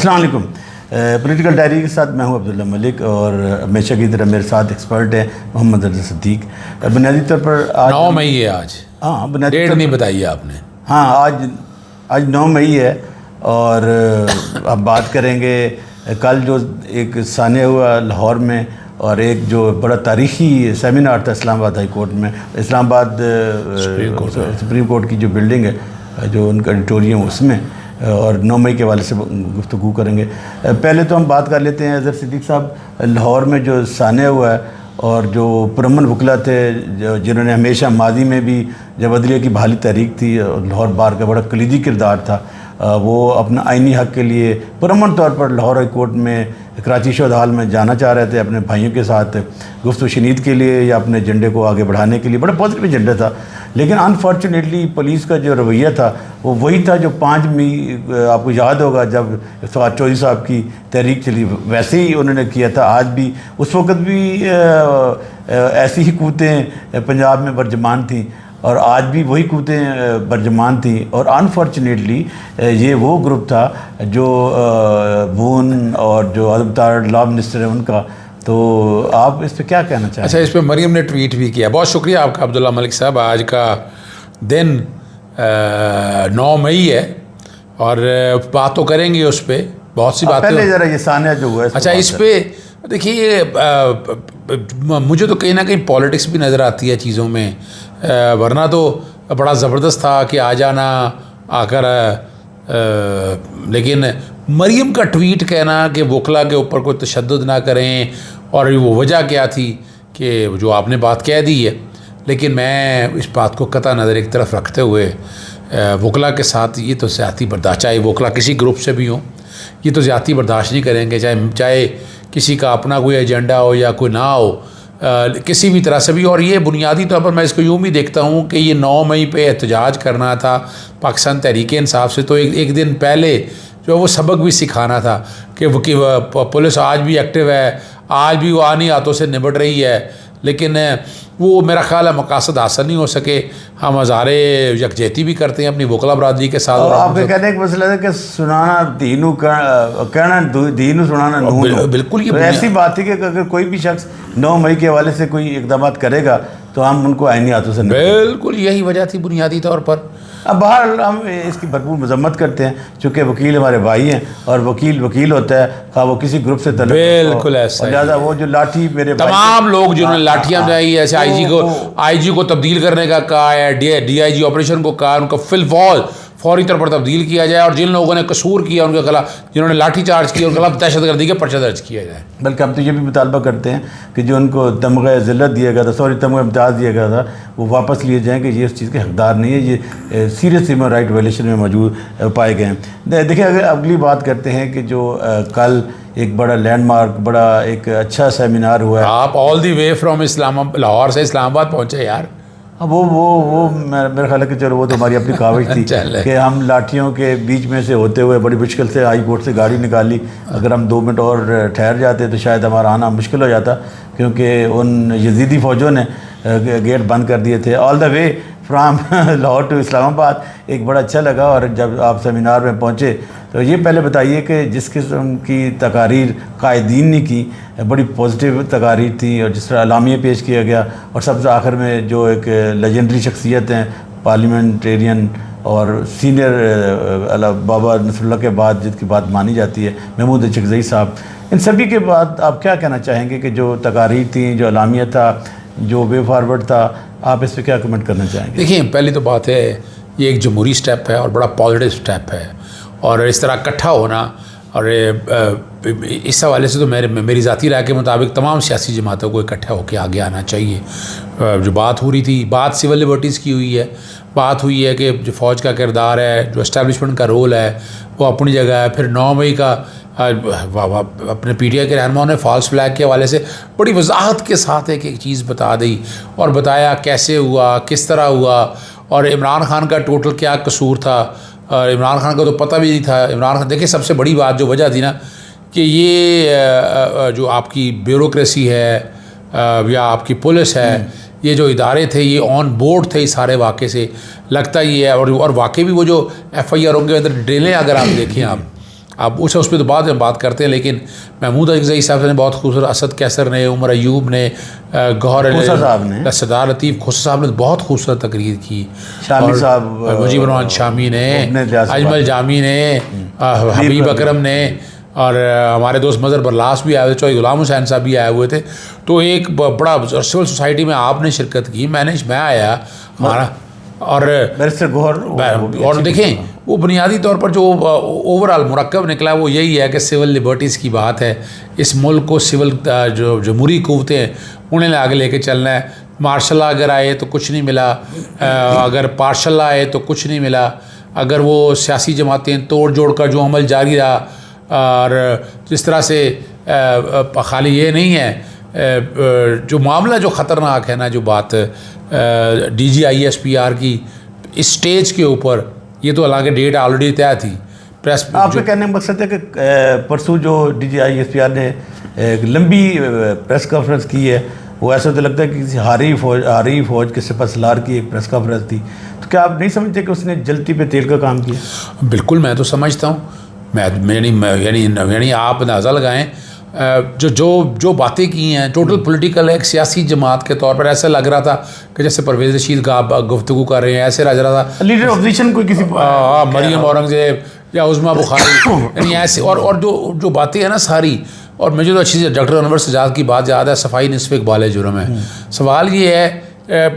अस्सलाम वालेकुम। Political diary के साथ मैं हूं अब्दुल्ला मलिक और हमेशा की तरह मेरे साथ एक्सपर्ट हैं मोहम्मद रज़ा सिद्दीक। बुनियादी तौर पर आज 9 मई है आज। हाँ, बुनियादी डेट तौर नहीं पर बताई आपने। हाँ, आज 9 मई है और अब बात करेंगे कल जो एक सानिया हुआ लाहौर में और एक जो बड़ा तारीख़ी सेमिनार था इस्लामाबाद हाई कोर्ट में। इस्लामाबाद सुप्रीम कोर्ट की जो बिल्डिंग है, जो उनका ऑडिटोरियम, उसमें और 9 मई के वाले से गुफ्तगू करेंगे। पहले तो हम बात कर लेते हैं अज़हर सिद्दीक साहब, लाहौर में जो सानिया हुआ है और जो पुरअमन वकला थे जिन्होंने हमेशा माजी में भी जब अदलिया की बहाली तहरीक थी, लाहौर बार का बड़ा कलीदी किरदार था, वो अपना आइनी हक़ के लिए पुरअमन तौर पर लाहौर हाई कोर्ट में कराची शोध हाल में जाना चाह रहे थे अपने भाइयों के साथ गुफ्त शनीद के लिए या अपने एजेंडे को आगे बढ़ाने के लिए। बड़ा पॉजिटिव एजेंडा था, लेकिन अनफॉर्चुनेटली पुलिस का जो रवैया था वो वही था जो 5 मई आपको याद होगा जब इफ्तिखार चौधरी साहब की तहरीक चली, वैसे ही उन्होंने किया था। आज भी उस वक़्त भी ऐसी ही कूतें पंजाब में बरजमान थीं और आज भी वही कूतें बरजमान थी। और अनफॉर्चुनेटली ये वो ग्रुप था जो बून और जो अदबतार लॉ मिनिस्टर है उनका। तो आप इस पर क्या कहना चाहें? अच्छा, इस पर मरियम ने ट्वीट भी किया। बहुत शुक्रिया आपका अब्दुल्ला मलिक साहब। आज का दिन 9 मई है और बात तो करेंगे उस पर, बहुत सी बातें। पहले ज़रा ये सानिया जो हुआ है, अच्छा, इस पर देखिए, मुझे तो कहीं ना कहीं पॉलिटिक्स भी नज़र आती है चीज़ों में, वरना तो बड़ा ज़बरदस्त था कि आ जाना आकर, लेकिन मरियम का ट्वीट कहना कि वकला के ऊपर कोई तशद्दुद ना करें, और वो वजह क्या थी कि जो आपने बात कह दी है, लेकिन मैं इस बात को कतई नज़र एक तरफ रखते हुए वकला के साथ ये तो ज़्यादती बर्दाश्त, चाहे वकला किसी ग्रुप से भी हो, ये तो ज़्यादती बर्दाश्त नहीं करेंगे, चाहे किसी का अपना कोई एजेंडा हो या कोई ना हो, किसी भी तरह से भी। और ये बुनियादी तौर पर मैं इसको यूँ भी देखता हूँ कि ये 9 मई पे एहतजाज करना था पाकिस्तान तहरीक इंसाफ से, तो एक दिन पहले जो वो सबक भी सिखाना था कि पुलिस आज भी एक्टिव है, आज भी वो आनी हाथों से निपट रही है, लेकिन वो मेरा ख्याल है मकासद हासिल नहीं हो सके। हम हज़ारे यकजहती भी करते हैं अपनी वकला बरादरी के साथ। और आपके कहने का मसला है कि सुनाना दीनू कहना दीनू सुनाना नून। बिल्कुल, ये ऐसी बात है कि अगर कोई भी शख्स 9 मई के हवाले से कोई इकदाम करेगा तो हम उनको आईनी हाथों से, बिल्कुल यही वजह थी बुनियादी तौर पर। अब बहर हम इसकी भरपूर मजम्मत करते हैं, चूँकि वकील हमारे भाई हैं और वकील होता है, खा वो किसी ग्रुप से तल्लुक़, बिल्कुल ऐसा। लिहाजा वो जो लाठी मेरे तमाम लोग जिन्होंने लाठियाँ बनाई, ऐसे आईजी को तब्दील करने का कहा है, डीआईजी ऑपरेशन को कहा, उनका फिलहाल फौरी तौर पर तब्दील किया जाए, और जिन लोगों ने कसूर किया उनके खिलाफ, जिन्होंने लाठी चार्ज किया उनके खिलाफ दहशतगर्दी का पर्चा दर्ज किया जाए। बल्कि हम तो ये भी मुतालबा करते हैं कि जो उनको तमग़ा ज़िल्लत दिया गया था, तमग़ा इम्तियाज़ दिया गया था, वो वापस लिए जाएँ कि ये इस चीज़ के हकदार नहीं है, ये सीरियस ह्यूमन राइट वायलेशन में मौजूद पाए गए हैं। देखिए, अगर अगली बात करते हैं कि जो कल एक बड़ा लैंडमार्क, बड़ा एक अच्छा सेमिनार हुआ है। आप all the way from Lahore से इस्लामाबाद पहुँचे यार। वो मेरा ख्याल है कि चलो वो तो हमारी अपनी काविश थी कि हम लाठियों के बीच में से होते हुए बड़ी मुश्किल से हाई कोर्ट से गाड़ी निकाली। अगर हम 2 मिनट और ठहर जाते तो शायद हमारा आना मुश्किल हो जाता, क्योंकि उन यजीदी फ़ौजों ने गेट बंद कर दिए थे। All the way from Lahore to Islamabad एक बड़ा अच्छा लगा। और जब आप सेमिनार में पहुँचे तो ये पहले बताइए कि जिस किस्म की तकारीर कायदीन ने की, बड़ी पॉजिटिव तकारीर थी, और जिस तरह अलामिया पेश किया गया, और सबसे आखिर में जो एक लेजेंडरी शख्सियत हैं पार्लियामेंटेरियन और सीनियर बाबा नसरुल्लाह के बाद जिसकी बात मानी जाती है, महमूद चकजई साहब, इन सभी के बाद आप क्या कहना चाहेंगे कि जो तकारीर थी, जो अलामिया था, जो वे फॉरवर्ड था, आप इस पर क्या कमेंट करना चाहेंगे? देखिए, पहली तो बात है ये एक जमहूरी स्टेप है और बड़ा पॉजिटिव स्टेप है, और इस तरह इकट्ठा होना, और इस हवाले से तो मेरी ज़ाती राय के मुताबिक तमाम सियासी जमातों को इकट्ठा होकर आगे आना चाहिए। जो बात हो रही थी, बात सिविल लिबर्टीज़ की हुई है, बात हुई है कि जो फ़ौज का किरदार है, जो एस्टेब्लिशमेंट का रोल है, वो अपनी जगह है। फिर 9 मई का अपने पीटीआई के रहनुमाओं ने फॉल्स फ्लैग के हवाले से बड़ी वजाहत के साथ एक चीज़ बता दी और बताया कैसे हुआ, किस तरह हुआ, और इमरान खान का टोटल क्या कसूर था। इमरान खान को तो पता भी नहीं था। इमरान खान, देखिए, सबसे बड़ी बात जो वजह थी ना कि ये जो आपकी ब्यूरोक्रेसी है या आपकी पुलिस है, ये जो इदारे थे ये ऑन बोर्ड थे इस सारे वाक़े से, लगता ही है। और वाकई भी वो जो FIR के अंदर डिटेलें अगर आप देखें, आप आप उस पर तो बाद में बात करते हैं, लेकिन महमूद अजगज़ई साहब ने बहुत खूबसूरत, असद कैसर ने, उमर अयूब ने, गौहर सरदार लतीफ़ खोसा साहब ने बहुत खूबसूरत तकरीर की, शामी साहब, मुजीबर रहमान शामी ने, अजमल जामी ने, हबीब अकरम ने, और हमारे दोस्त मज़हर बरलास भी आए हुए थे, चौधरी गुलाम हुसैन साहब भी आए हुए थे। तो एक बड़ा सिविल सोसाइटी में आपने शिरकत की, मैं आया हमारा, और देखें वो बुनियादी तौर पर जो ओवरऑल मुरक्कब निकला वो यही है कि सिविल लिबर्टीज़ की बात है। इस मुल्क को सिविल जो जमहूरी क़ुव्वतें हैं उन्हें आगे लेके चलना है। मार्शल लॉ अगर आए तो कुछ नहीं मिला, अगर पार्शल लॉ आए तो कुछ नहीं मिला, अगर वो सियासी जमातें तोड़ जोड़ कर जो अमल जारी रहा, और जिस तरह से खाली ये नहीं है, जो मामला जो ख़तरनाक है ना, जो बात DGISPR की इस स्टेज के ऊपर, ये तो हालांकि डेट ऑलरेडी तय थी। प्रेस आपका कहने का मकसद है कि परसों जो DGISPR ने एक लंबी प्रेस कॉन्फ्रेंस की है, वो ऐसा तो लगता है कि किसी हारी फौज के सिपहसालार की एक प्रेस कॉन्फ्रेंस थी। तो क्या आप नहीं समझते कि उसने जलती पे तेल का काम किया? बिल्कुल, मैं तो समझता हूँ। यानी आप अंदाज़ा लगाएं, जो बातें की हैं टोटल पॉलिटिकल एक सियासी जमात के तौर पर ऐसा लग रहा था कि जैसे परवेज़ रशीद गुफ्तगू कर रहे हैं, ऐसे लग रहा था लीडर ऑपोजिशन कोई किसी मरियम औरंगज़ेब या उज़मा बुखारी, यानी ऐसे। और जो बातें हैं ना सारी, और मुझे तो अच्छी से डॉक्टर अनवर सजाद की बात याद है, सफाई निस्फ़ इक़बाल जुर्म है। सवाल ये है,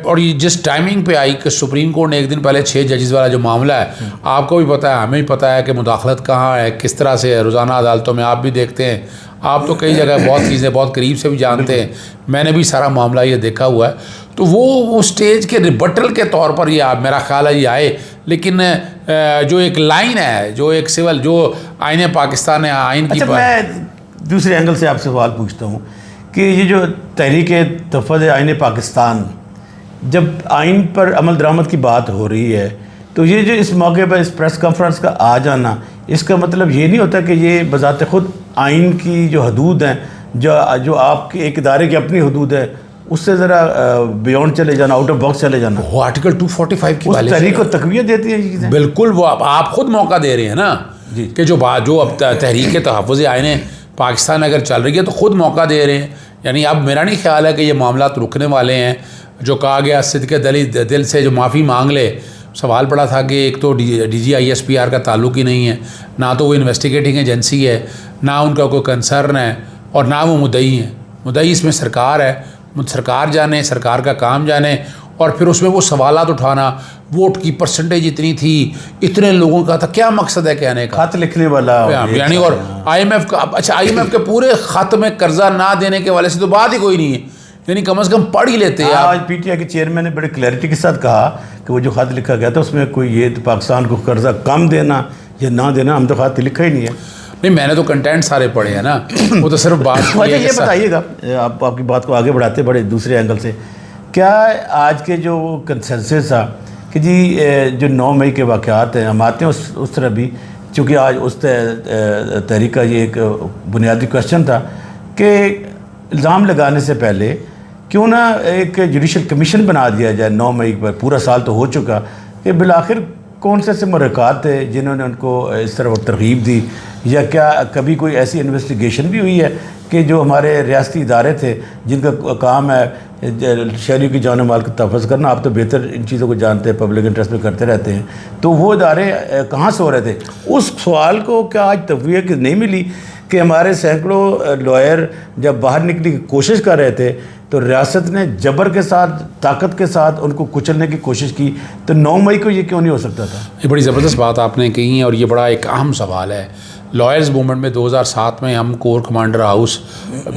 और ये जिस टाइमिंग पे आई कि सुप्रीम कोर्ट ने एक दिन पहले 6 जजेस वाला जो मामला है, आपको भी पता है, हमें भी पता है कि मुदाखलत कहाँ है, किस तरह से रोज़ाना अदालतों में आप भी देखते हैं, आप तो कई जगह बहुत चीज़ें बहुत करीब से भी जानते हैं, मैंने भी सारा मामला ये देखा हुआ है। तो वो स्टेज के रिबटल के तौर पर ये मेरा ख्याल है ये आए, लेकिन जो एक लाइन है, जो एक सिविल, जो आईने पाकिस्तान है, आइन की मैं दूसरे एंगल से आपसे सवाल पूछता हूँ कि ये जो तहरीक तहफ़्फ़ुज़ आईने पाकिस्तान, जब आइन पर अमल दरामद की बात हो रही है, तो ये जो इस मौके पर इस प्रेस कॉन्फ्रेंस का आ जाना, इसका मतलब ये नहीं होता कि ये बज़ाते ख़ुद आइन की जो हदूद हैं, जो आपके एक इदारे की अपनी हदूद है, उससे ज़रा बियॉन्ड चले जाना, आउट ऑफ बॉक्स चले जाना, वो आर्टिकल 245 की तहरीक को तक़वियत देती है ये चीज़ें? बिल्कुल, वो आप खुद मौका दे रहे हैं ना जी, कि जो अब तहरीक तहफ़्फ़ुज़ आईने पाकिस्तान अगर चल रही है तो ख़ुद मौका दे रहे हैं। यानी अब मेरा नहीं ख्याल है कि ये मामला रुकने वाले हैं। जो कहा गया सिद्क़े दिल से जो माफ़ी मांग ले, सवाल पड़ा था कि एक तो DGISPR का ताल्लुक़ ही नहीं है, ना तो वो इन्वेस्टिगेटिंग एजेंसी है, ना उनका कोई कंसर्न है, और ना वो मुद्दई हैं। मुद्दई इसमें सरकार है, सरकार जाने, सरकार का काम जाने। और फिर उसमें वो सवालात उठाना, वोट की परसेंटेज इतनी थी, इतने लोगों का था, क्या मकसद है कहने का? खत लिखने वाला यानी, और IMF का, अच्छा IMF के पूरे खत में कर्जा ना देने के वाले से तो बात ही कोई नहीं है, यानी कम से कम पढ़ ही लेते हैं। आज PTI के चेयरमैन ने बड़े क्लैरिटी के साथ कहा कि वो जो खत लिखा गया था उसमें कोई ये तो पाकिस्तान को कर्जा कम देना या ना देना, हम तो खत लिखा ही नहीं है। नहीं, मैंने तो कंटेंट सारे पढ़े हैं ना, वो तो सिर्फ बात ये बताइएगा, आप आपकी बात को आगे बढ़ाते बड़े दूसरे एंगल से, क्या आज के जो कंसेंसस था कि जी जो 9 मई के वाक़यात हैं, हम आते हैं उस तरह भी, चूँकि आज उस तहरीक का ये एक बुनियादी क्वेश्चन था कि इल्ज़ाम लगाने से पहले क्यों ना एक जुडिशल कमीशन बना दिया जाए 9 मई पर। पूरा साल तो हो चुका कि बिलाखिर कौन से मुहर्रिकात थे जिन्होंने उनको इस तरह तरगीब दी, या क्या कभी कोई ऐसी इन्वेस्टिगेशन भी हुई है कि जो हमारे रियासती इदारे थे जिनका काम है शहरियों की जान माल का तहफ़्फ़ुज़ करना, आप तो बेहतर इन चीज़ों को जानते हैं, पब्लिक इंटरेस्ट में करते रहते हैं, तो वो इदारे कहाँ से हो रहे थे? उस सवाल को क्या आज तफ़वीह नहीं मिली कि हमारे सैकड़ों लॉयर जब बाहर निकलने की कोशिश कर रहे थे तो रियासत ने जबर के साथ, ताकत के साथ उनको कुचलने की कोशिश की, तो 9 मई को ये क्यों नहीं हो सकता था? ये बड़ी ज़बरदस्त बात आपने कही है, और ये बड़ा एक अहम सवाल है। लॉयर्स मूवमेंट में 2007 में हम कोर कमांडर हाउस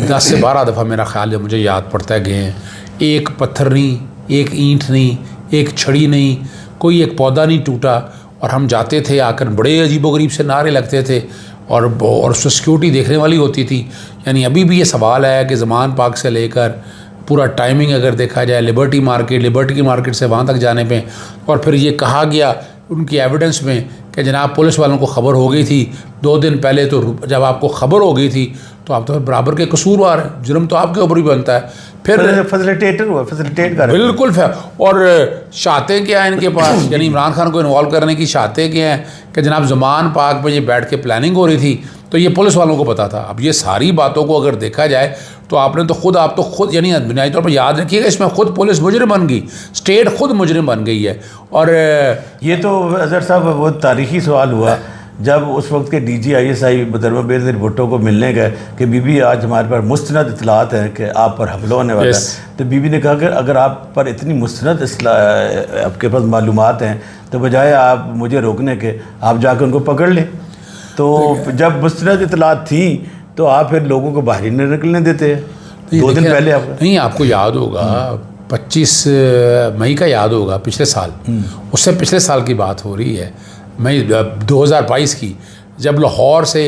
10 से 12 दफ़ा मेरा ख्याल है, मुझे याद पड़ता है, गए हैं। एक पत्थर नहीं, एक ईंट नहीं, एक छड़ी नहीं, कोई एक पौधा नहीं टूटा, और हम जाते थे, आकर बड़े अजीबोगरीब से नारे लगते थे, और उसमें सिक्योरिटी देखने वाली होती थी। यानी अभी भी ये सवाल है कि ज़मान पार्क से लेकर पूरा टाइमिंग अगर देखा जाए, लिबर्टी मार्केट से वहाँ तक जाने पे, और फिर ये कहा गया उनकी एविडेंस में कि जनाब पुलिस वालों को ख़बर हो गई थी 2 दिन पहले, तो जब आपको ख़बर हो गई थी तो आप तो बराबर के कसूरवार हैं, जुर्म तो आपके ऊपर ही बनता है। फिर फैसिलिटेटर हुआ, फैसिलिटेट कर बिल्कुल और शातें क्या हैं इनके पास, यानी इमरान खान को इन्वॉल्व करने की शातें क्या हैं कि जनाब ज़मान पाक में ये बैठ के प्लानिंग हो रही थी, तो ये पुलिस वालों को पता था। अब ये सारी बातों को अगर देखा जाए तो आप तो खुद यानी बुनियादी तौर पर याद रखिएगा, इसमें खुद पुलिस मुजरिम बन गई, स्टेट खुद मुजरिम बन गई है। और ये तो अजहर साहब वो तारीखी सवाल हुआ जब उस वक्त के DGISI मुहतरमा बेनज़ीर भुट्टो को मिलने गए कि बीबी आज हमारे पास मुस्तनद इतलात हैं कि आप पर हमला होने वाला है। तो बीबी ने कहा कि अगर आप पर इतनी मुस्तनद आपके पास मालूमात हैं तो बजाय आप मुझे रोकने के आप जाकर उनको पकड़ लें। तो जब मुस्तनद इतलात थी तो आप फिर लोगों को बाहर ही नहीं निकलने देते। 2 दिन पहले आपको याद होगा 25 मई का याद होगा, पिछले साल, उससे पिछले साल की बात हो रही है, मई 2022 की, जब लाहौर से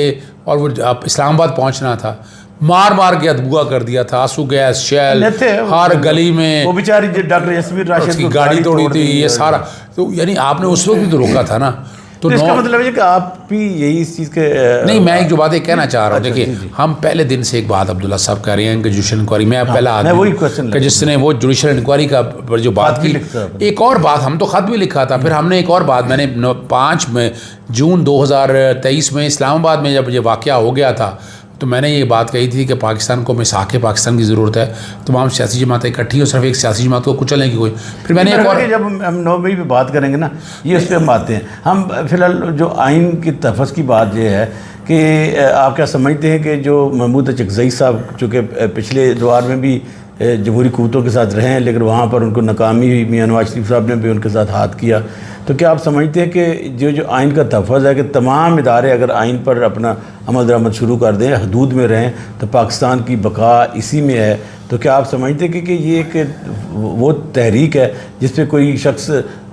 और वो इस्लामाबाद पहुंचना था, मार के अदबुआ कर दिया था, आंसू गैस शेल हर गली में, वो बेचारी डॉक्टर यस्मीन राशिद की गाड़ी तोड़ी थी, ये सारा। तो यानी आपने उस वक्त भी तो रोका था ना। तो इसका मतलब है कि आप भी यही इस चीज़ के नहीं, मैं एक जो बातें कहना चाह रहा हूँ, देखिए हम पहले दिन से एक बात अब्दुल्ला साहब कह रहे हैं कि जुडिशल इंक्वायरी, मैं पहला आदमी कि जिसने वो जुडिशल इंक्वायरी का जो बात की। एक और बात, हम तो ख़त भी लिखा था, फिर हमने एक और बात, मैंने 5 जून 2023 में इस्लामाबाद में जब ये वाक़या हो गया था तो मैंने ये बात कही थी कि पाकिस्तान को मिसाक़ पाकिस्तान की ज़रूरत है, तमाम सियासी जमातें इकट्ठी हो, सिर्फ एक सियासी जमात को कुचलने की कोई। फिर मैंने एक और, जब हम 9 मई पे बात करेंगे ना, ये उस पर हम आते हैं। हम फिलहाल जो आइन की तहफ़्फ़ुज़ की बात ये है कि आप क्या समझते हैं कि जो महमूद चकज़ई साहब चूँकि पिछले दौर में भी जमहूरी क़ुव्वतों के साथ रहे हैं लेकिन वहाँ पर उनको नाकामी हुई, मियां नवाज शरीफ साहब ने भी उनके साथ हाथ किया, तो क्या आप समझते हैं कि जो आइन का तहफ़्फ़ुज़ है कि तमाम इदारे अगर आइन पर अपना अमल दरामद शुरू कर दें, हदूद में रहें, तो पाकिस्तान की बका इसी में है? तो क्या आप समझते हैं कि ये एक वो तहरीक है जिस पर कोई शख्स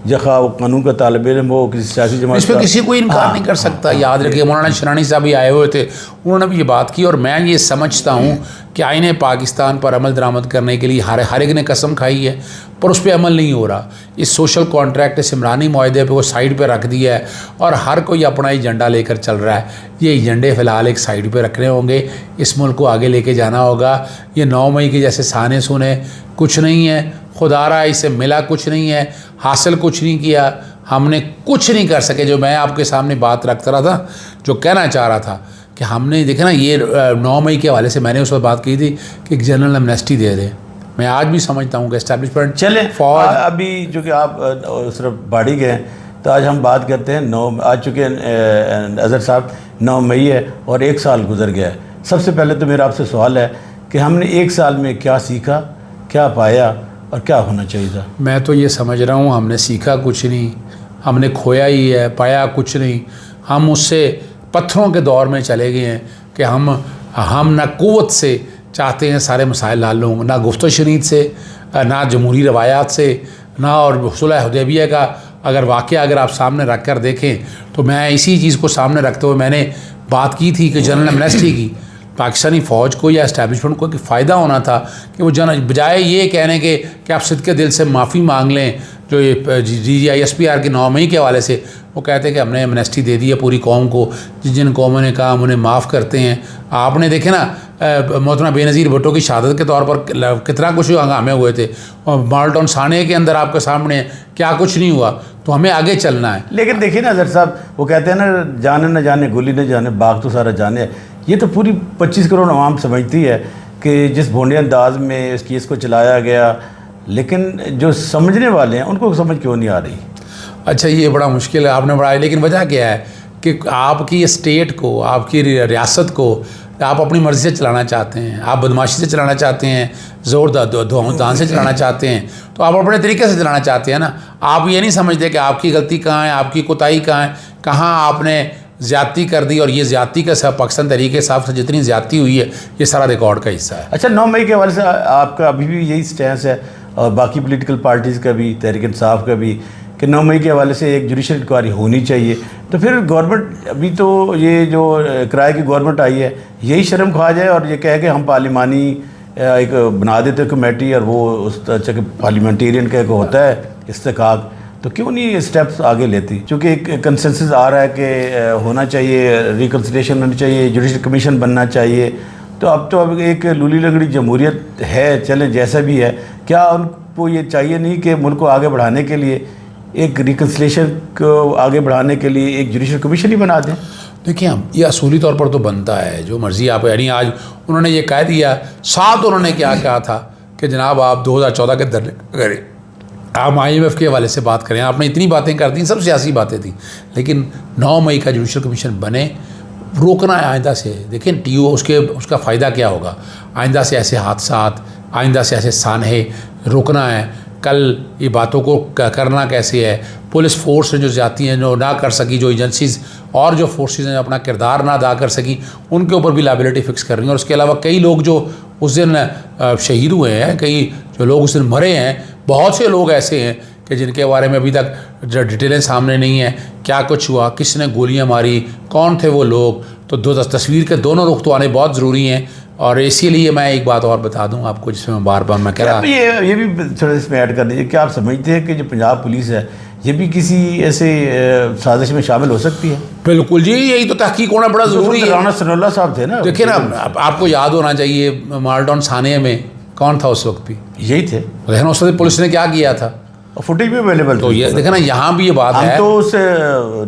जखा वो कानून का तालिब इल्म हो, किसी सियासी जमात, इस पर किसी को इनकार नहीं कर सकता। याद रखिए मौलाना शरानी साहब भी आए हुए थे, उन्होंने भी ये बात की, और मैं ये समझता हूँ कि आईने पाकिस्तान पर अमल दरामद करने के लिए हर एक ने कसम खाई है, पर उस पर अमल नहीं हो रहा। इस सोशल कॉन्ट्रैक्ट सिमरानी मुआहदे पे वो साइड पे रख दिया है और हर कोई अपना एजेंडा लेकर चल रहा है। ये एजेंडे फ़िलहाल एक साइड पे रखने होंगे, इस मुल्क को आगे लेके जाना होगा। ये 9 मई के जैसे साने सुने कुछ नहीं है, खुदारा इससे मिला कुछ नहीं है, हासिल कुछ नहीं किया, हमने कुछ नहीं कर सके। जो मैं आपके सामने बात रखता रहा था, जो कहना चाह रहा था कि हमने देखे ना, ये 9 मई के हवाले से मैंने उस वक्त बात की थी कि एक जनरल एमनेस्टी दे दें। मैं आज भी समझता हूँ कि एस्टैब्लिशमेंट चले फौज अभी चूँकि आप सिर्फ बाड़ी गए, तो आज हम बात करते हैं आज चूँकि अजहर साहब 9 मई है और 1 साल गुजर गया है। सबसे पहले तो मेरा आपसे सवाल है कि हमने 1 साल में क्या सीखा, क्या पाया और क्या होना चाहिए था? मैं तो ये समझ रहा हूँ हमने सीखा कुछ नहीं, हमने खोया ही है, पाया कुछ नहीं। हम उससे पत्थरों के दौर में चले गए हैं कि हम ना क़ुव्वत से चाहते हैं सारे मसाइल हल हों, ना गुफ्तो शरीत से, ना जमहूरी रवायात से, ना और सुलह हुदैबिया का अगर वाक़या अगर आप सामने रख कर देखें, तो मैं इसी चीज़ को सामने रखते हुए मैंने बात की थी कि जनरल एमनेस्टी की पाकिस्तानी फ़ौज को या एस्टैब्लिशमेंट को कि फ़ायदा होना था कि वो बजाय ये कहने के कि आप सिद्क़ दिल से माफ़ी मांग लें, जो ये DGISPR के 9 मई के हवाले से वो कहते हैं कि हमने एमनेस्टी दे दी है पूरी कौम को, जिन कौमों ने कहा हम उन्हें माफ़ करते हैं। आपने देखे ना मोहतरमा बेनज़ीर भुट्टो की शहादत के तौर पर कितना कुछ हंगामे हुए थे, और माल टाउन साने के अंदर आपके सामने क्या कुछ नहीं हुआ। तो हमें आगे चलना है। लेकिन देखिए ना अजहर साहब, वो कहते हैं ना, जाने न जाने गुली न जाने बाग तो सारा जाने। ये तो पूरी 25 करोड़ आवाम समझती है कि जिस भोंडे अंदाज में इस केस को चलाया गया, लेकिन जो समझने वाले हैं उनको समझ क्यों नहीं आ रही? अच्छा, ये बड़ा मुश्किल है, आपने बढ़ाया। लेकिन वजह क्या है कि आपकी स्टेट को, आपकी रियासत को आप अपनी मर्ज़ी से चलाना चाहते हैं, आप बदमाशी से चलाना चाहते हैं, ज़ोर दान से चलाना चाहते हैं, तो आप अपने तरीके से चलाना चाहते हैं ना। आप ये नहीं समझते कि आपकी गलती कहाँ है, आपकी कोताही कहाँ है, कहाँ आपने ज़्यादती कर दी, और ये ज़्यादती का सब पाकिस्तान तरीके के हिसाब से जितनी ज़्यादती हुई है ये सारा रिकॉर्ड का हिस्सा है। अच्छा, 9 मई के हवाले से आपका अभी भी यही स्टैंस है, और बाकी पॉलिटिकल पार्टीज़ का भी, तहरीक इंसाफ का भी, कि 9 मई के हवाले से एक जुडिशल इंक्वायरी होनी चाहिए? तो फिर गवर्नमेंट, अभी तो ये जो किराए की गवर्नमेंट आई है, यही शर्म खा जाए और ये कहे कि हम पार्लिमानी एक बना देते कमेटी, और वो उस तरह के पार्लियामेंटेरियन का एक होता है इस्तेकाक, तो क्यों नहीं ये स्टेप्स आगे लेती? क्योंकि एक कंसेंसस आ रहा है कि होना चाहिए, रिकन्सिलिएशन होनी चाहिए, जुडिशल कमीशन बनना चाहिए, अब एक लूली लगड़ी जमहूरियत है, चले जैसा भी है, क्या उनको ये चाहिए नहीं कि मुल्क को आगे बढ़ाने के लिए, एक रिकन्सिलेशन को आगे बढ़ाने के लिए एक जुडिशल कमीशन ही बना दें? देखिए, हम ये असूली तौर पर तो बनता है, जो मर्ज़ी आप, यानी आज उन्होंने ये कह दिया, साथ उन्होंने क्या कहा था कि जनाब आप 2014 के धरने करें, आप IMF के हवाले से बात करें, आपने इतनी बातें कर दी, सब सियासी बातें थी, लेकिन 9 मई का जुडिशल कमीशन बने, रोकना है आइंदा से। देखें TO उसका फ़ायदा क्या होगा, आइंदा से ऐसे हादसात, आइंदा से ऐसे सानहे रोकना है। कल ये बातों को करना कैसे है, पुलिस फोर्स ने जो जाती हैं, जो ना कर सकी, जो एजेंसीज़ और जो फोर्सेस ने अपना किरदार ना अदा कर सकी, उनके ऊपर भी लायबिलिटी फ़िक्स कर रही हैं। और उसके अलावा कई लोग जो उस दिन शहीद हुए हैं, कई जो लोग उस दिन मरे हैं, बहुत से लोग ऐसे हैं कि जिनके बारे में अभी तक जो डिटेलें सामने नहीं हैं, क्या कुछ हुआ, किसने गोलियां मारी, कौन थे वो लोग। तो दो तस्वीर के दोनों रुख तो आने बहुत ज़रूरी हैं। और इसीलिए मैं एक बात और बता दूं आपको, जिसमें बार बार मैं कह रहा, ये भी थोड़ा इसमें ऐड कर दीजिए, क्या आप समझते हैं कि जो पंजाब पुलिस है ये भी किसी ऐसे साजिश में शामिल हो सकती है? बिल्कुल जी, यही तो तहकीक होना बड़ा ज़रूरी है। राणा सनाउल्लाह साहब थे ना, देखिए ना, आपको याद होना चाहिए माल्डोन सानिया में कौन था उस वक्त भी, यही थे। लेकिन उस वक्त पुलिस ने क्या किया था, फुटेज भी अवेलेबल। तो ये देखे ना, यहाँ भी ये बात हम है, तो उस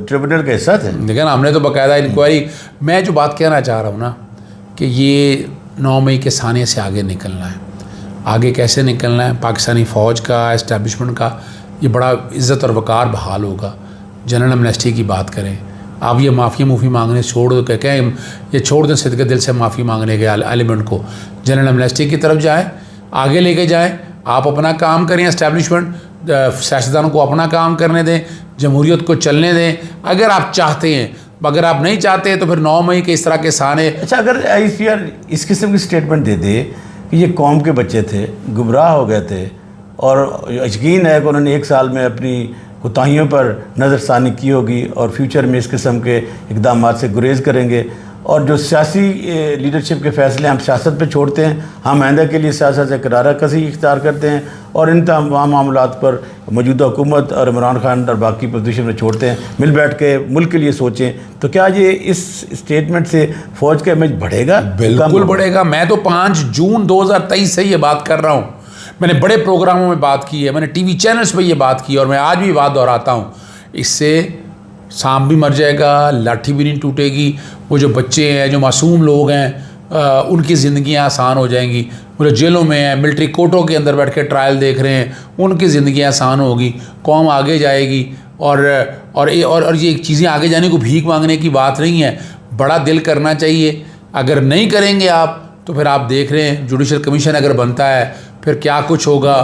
ट्रिब्यूनल का हिस्सा थे। देखे ना, हमने तो बाकायदा इंक्वायरी। मैं जो बात कहना चाह रहा हूँ ना, कि ये 9 मई के सानिया से आगे निकलना है। आगे कैसे निकलना है? पाकिस्तानी फ़ौज का, इस्टेब्लिशमेंट का ये बड़ा इज़्ज़त और वक़ार बहाल होगा। जनरल एमनेस्टी की बात करें, आप ये माफ़ी मांगने छोड़ दो, कहें ये छोड़ दें सिद्क़ दिल से माफ़ी मांगने के एलिमेंट को, जनरल एमनेस्टी की तरफ जाएँ, आगे लेके जाएँ। आप अपना काम करें, इस्टेब्लिशमेंट सियासतदानों को अपना काम करने दें, जमहूरियत को चलने दें, अगर आप चाहते हैं। अगर आप नहीं चाहते तो फिर 9 मई के इस तरह के साने। अच्छा, अगर ICR इस किस्म की स्टेटमेंट दे दे कि ये कौम के बच्चे थे, गुमराह हो गए थे, और यकीन है कि उन्होंने 1 साल में अपनी कोताहियों पर नज़रसानी की होगी और फ्यूचर में इस किस्म के इक़दाम से गुरेज करेंगे, और जो सियासी लीडरशिप के फ़ैसले हम सियासत पे छोड़ते हैं, हम आइंदा के लिए सियासत से करारा कसी इख्तियार करते हैं और इन तमाम मामलात पर मौजूदा हुकूमत और इमरान खान और बाकी पोजीशन में छोड़ते हैं, मिल बैठ के मुल्क के लिए सोचें, तो क्या ये इस स्टेटमेंट से फ़ौज का इमेज बढ़ेगा? बिल्कुल बढ़ेगा। मैं तो 5 जून 2023 से ये बात कर रहा हूँ। मैंने बड़े प्रोग्रामों में बात की है, मैंने TV चैनल्स पर ये बात की, और मैं आज भी बात दोहराता हूँ। इससे सांप भी मर जाएगा, लाठी भी नहीं टूटेगी। वो जो बच्चे हैं, जो मासूम लोग हैं, उनकी ज़िंदगियाँ आसान हो जाएंगी। वो जो जेलों में हैं, मिलिट्री कोर्टों के अंदर बैठ के ट्रायल देख रहे हैं, उनकी ज़िंदगी आसान होगी, कौम आगे जाएगी। और ये चीज़ें आगे जाने को भीख मांगने की बात नहीं है, बड़ा दिल करना चाहिए। अगर नहीं करेंगे आप, तो फिर आप देख रहे हैं जुडिशल कमीशन अगर बनता है, फिर क्या कुछ होगा,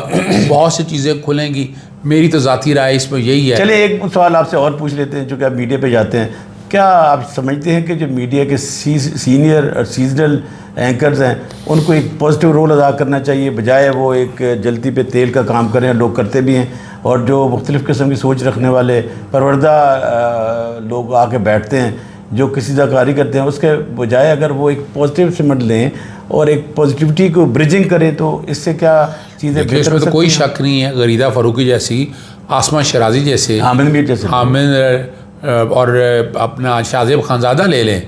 बहुत सी चीज़ें खुलेंगी। मेरी तो ज़ाती राय इसमें यही है। चलिए, एक सवाल आपसे और पूछ लेते हैं, चूँकि आप मीडिया पे जाते हैं, क्या आप समझते हैं कि जो मीडिया के सीनियर और सीजनल एंकर्स हैं, उनको एक पॉजिटिव रोल अदा करना चाहिए, बजाय वो एक जलती पे तेल का काम करें? लोग करते भी हैं, और जो मुख्तलिफ़ किस्म की सोच रखने वाले परवरदा लोग आके बैठते हैं, जो किसी कारी करते हैं, उसके बजाय अगर वो एक पॉजिटिव सिमट लें और एक पॉजिटिविटी को ब्रिजिंग करें, तो इससे क्या चीज़ें बेहतर हो सकती हैं? इसमें तो कोई शक नहीं है। गरीदा फ़ारूकी जैसी, आसमा शराजी जैसे, हामिद मीर जैसे, हामिद और अपना शाहजेब खानज़ादा ले लें,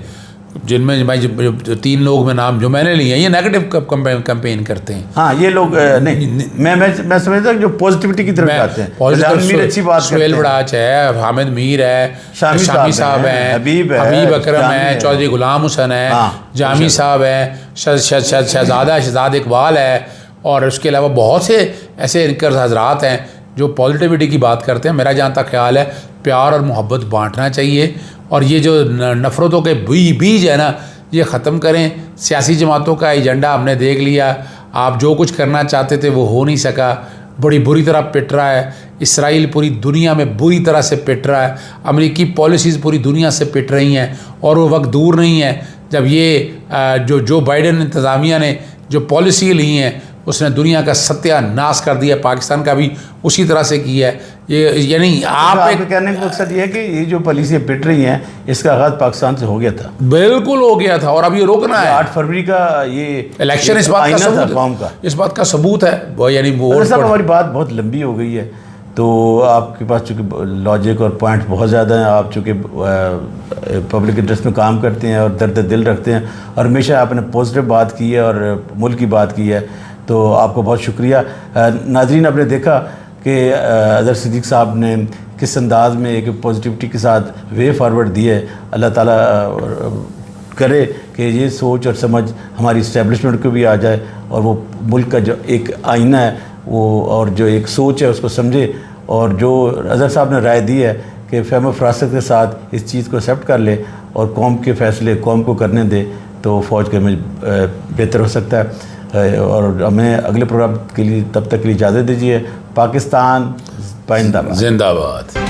जिनमें भाई जो 3 लोग में नाम जो मैंने लिए हैं, ये नेगेटिव कैंपेन करते हैं। हाँ, ये लोग नहीं, मैं समझता हूँ जो पॉजिटिविटी की तरफ जाते हैं। मीर अच्छी बात, सुहेल बड़ाच है, हामिद मीर है, शामी साहब हैं, हबीब अकरम है, चौधरी गुलाम हुसैन है, जामी साहब हैं, शहजाद इकबाल है, और उसके अलावा बहुत से ऐसे एंकर हजरात हैं जो पॉजिटिविटी की बात करते हैं। मेरा जहाँ तक ख्याल है, प्यार और मोहब्बत बांटना चाहिए, और ये जो नफ़रतों के बीज है ना, ये ख़त्म करें। सियासी जमातों का एजेंडा हमने देख लिया, आप जो कुछ करना चाहते थे वो हो नहीं सका, बड़ी बुरी तरह पिट रहा है। इसराइल पूरी दुनिया में बुरी तरह से पिट रहा है, अमेरिकी पॉलिसीज़ पूरी दुनिया से पिट रही हैं, और वो वक्त दूर नहीं है जब ये जो बाइडेन इंतज़ामिया ने जो पॉलिसी ली हैं, उसने दुनिया का सत्यानाश कर दिया, पाकिस्तान का भी उसी तरह से किया है। ये यानी आप कहने का मकसद ये है कि ये जो पॉलिसियाँ पिट रही हैं, इसका आगाज़ पाकिस्तान से हो गया था। बिल्कुल हो गया था, और अब ये रोकना है। 8 फरवरी का ये इलेक्शन इस बात का सबूत है, वो यानी वो। साहब, हमारी बात बहुत लंबी हो गई है, तो आपके पास चूँकि लॉजिक और पॉइंट बहुत ज़्यादा हैं, आप चूँकि पब्लिक इंटरेस्ट में काम करते हैं और दर्द दिल रखते हैं और हमेशा आपने पॉजिटिव बात की है और मुल्क की बात की है, तो आपको बहुत शुक्रिया। नाज़रीन, आपने देखा कि अज़हर सिद्दीक़ साहब ने किस अंदाज में एक पॉजिटिविटी के साथ वे फारवर्ड दिए। अल्लाह ताला करे कि ये सोच और समझ हमारी इस्टेब्लिशमेंट को भी आ जाए और वो मुल्क का जो एक आईना है वो और जो एक सोच है उसको समझे, और जो अज़हर साहब ने राय दी है कि फ़हम फरासत के साथ इस चीज़ को एक्सेप्ट कर ले और कौम के फ़ैसले कौम को करने दे, तो फ़ौज के में बेहतर हो सकता है। और हमें अगले प्रोग्राम के लिए तब तक के लिए इजाज़त दीजिए। पाकिस्तान जिंदाबाद।